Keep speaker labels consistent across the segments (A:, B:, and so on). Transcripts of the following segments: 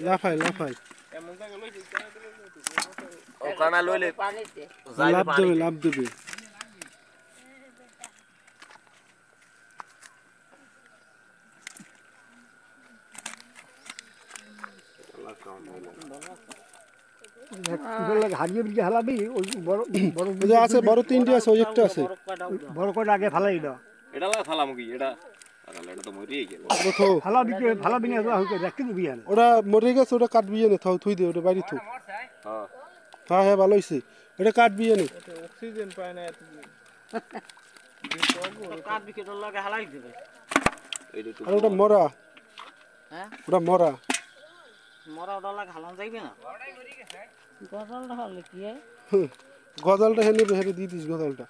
A: লাফাই লাফাই লাভ দেবে আছে বড় তিনটে আছে ওই একটা আছে
B: বড় কয়টা আগে ফালাই দাও
C: এটা লাগা ফালাম কি এটা এটা তো মরিয়ে গেল
B: ফালা দিকে ফালা বিনা রাখতে দিবি না
A: ওটা মরে গেছে ওটা কাটবি না থাও থুই দে ওটা বাইরে থু
C: হ্যাঁ
A: হ্যাঁ হ্যাঁ ভালো হইছে ওটা কাটবি না
D: অক্সিজেন পায় না এত
B: কাটবি কে তোর লাগে হালাই দিবে
A: আর ওটা মরা
B: হ্যাঁ
A: ওটা মরা
B: মরা ওটা লাগে হালান যাইবে না গজালটা হলে কি হয়
A: গজালটা হেনে বেহেরে দিয়ে দিস গজালটা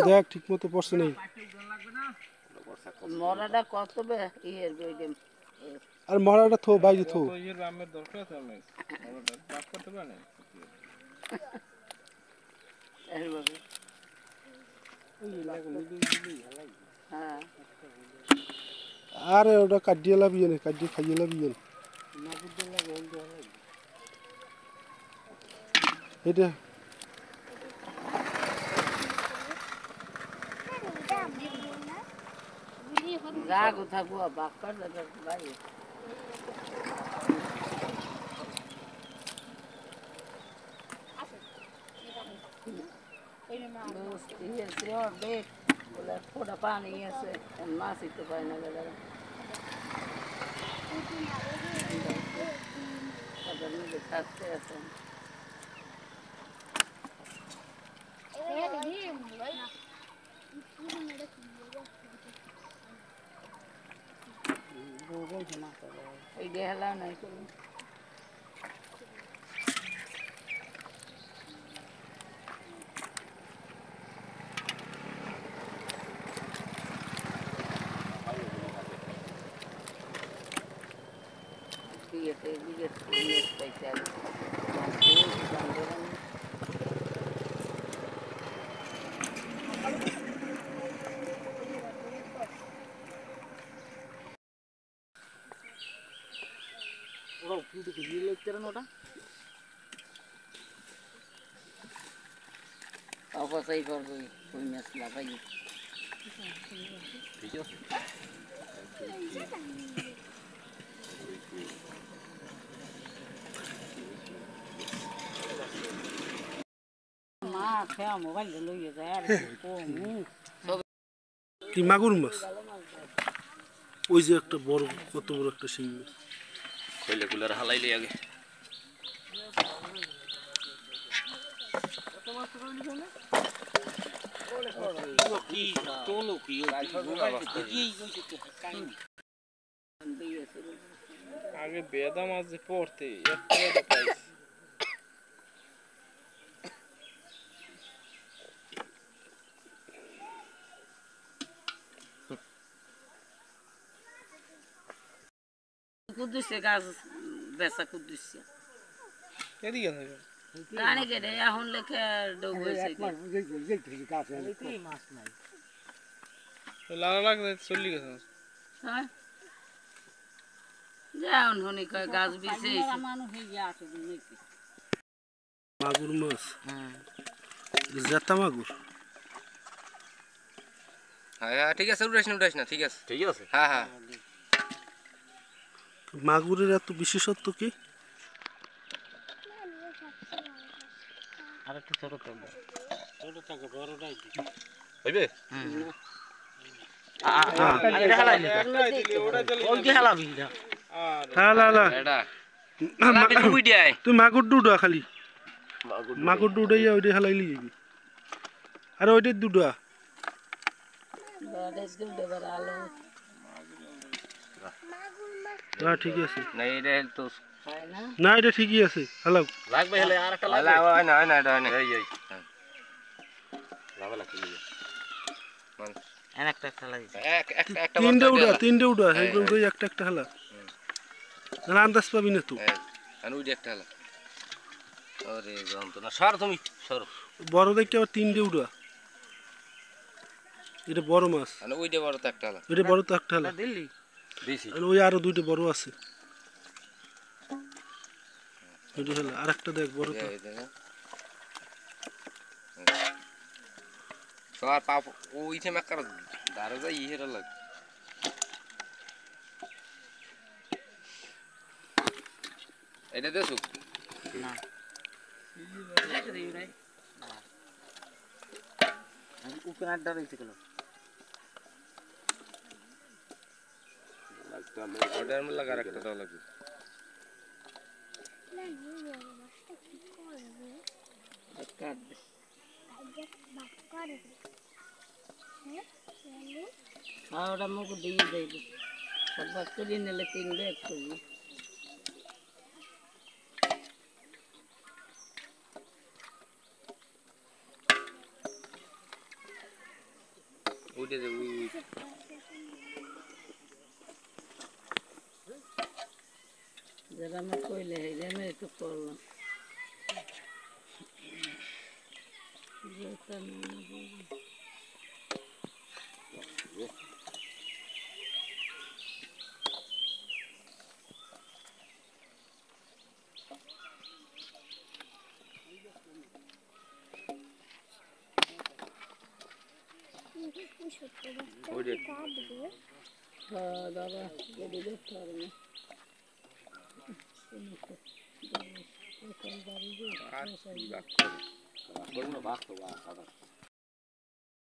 A: দেখ ঠিক মতো পড়ছে নাই
B: মরাটা কত বে ইয়ের বেগেম
A: আর মরাটা থো বাইরে থো
D: তো এর আমের দরকার আছে আমি ওটা বাক করতে পারে না
B: এইভাবে হ্যাঁ
A: আরে ওটা কাটিয়ে লাবি না কাটিয়ে খাইয়ে লাবি না এটা
B: যা কথা বুয়া বাক্কার দাদা ভাই थोड़ा पानी ऐसे मासी तो पानी लगा अगर नहीं दिखाते ऐसे हला नहीं करूँ apa saya kalau punya siapa ini ma kaya mobile dulu ya saya
A: কি মাগুর মাছ ওই যে একটা বড় কত বড় একটা শিং মাছ
C: কইলে কুলার হালাইলে আগে
D: আগে বেদা মাছ পড়তে একটা পাইছি
B: কুদ্দুসে গাছ বেসা কুদ্দুসে
D: এদিকে থাকে
B: গানে কেটে এখন লেখে ডুবেছে মাছ নাই
D: লালা লাগতে চলি গেছে
B: হ্যাঁ যাওন হনি কয় গাছ বিছে মানুষ ইয়া আছে নাকি
A: মাগুর মাছ
B: হ্যাঁ
A: জেতা মাগুর
C: হ্যাঁ ঠিক আছে উড়াইস না ঠিক আছে হ্যাঁ হ্যাঁ
A: মাগুরের এত বিশেষত্ব কি
B: আর একটু ছোট থাকে বড়টাই
C: হইবে
D: এটা হালাইলে ওটা চলে
B: ওই কি হালাবি না
A: হালা
C: এটা হালাবি তুই দিয়াই
A: তুই মাগুর দুডা খালি মাগুর দুডাইয়া ওইটা হালাইলি যাবি আর ওইটা দুডা
B: বাদেস গুলো বড়ালো
A: না ঠিক আছে
C: না এটা তো
B: হয় না
A: না এটা ঠিকই আছে হালাও
C: লাগবে হলে আরেকটা লাগবে না এটা এই
B: এর একটা খেলা দিছে
C: একটা
A: তিনটে উড়া সেইগুলো উড়াই একটা হেলা না আন্দাজ পাবি না তুই
C: আর ওই একটা হলো আরে যন্ত্রণা সর তুমি সর
A: বড় দেখতে আবার তিনটে উড়া এটা বড় মাছ
C: আর ওইটা বড় তো একটা হলো
A: এটা বড় তো একটা হেলা
B: দিল্লি
C: দিছি
A: আর ওই আরো দুইটা বড় আছে ওইটা হেলা আর একটা দেখ বড় তো
C: সর পাপ ওইছে মাকার দাঁড়া যাই হেরা লাগ এটা দেছো
B: না আমি উপরে আড্ডা রয়েছে কেন
C: অর্ডার মে লাগা রাখতে দাও লাগবে
B: কাট দে হ্যাঁ ওটা মুখ দিয়ে দেয় সব বাদ করে নিলে 3 ব্যাগ করবি
C: ওইটা যে ওই
B: যারা আমি কইলে আমি একটু করলাম দাদা যদি দেখতে পারে না
C: আর কি বাক করো না বাক তো বাক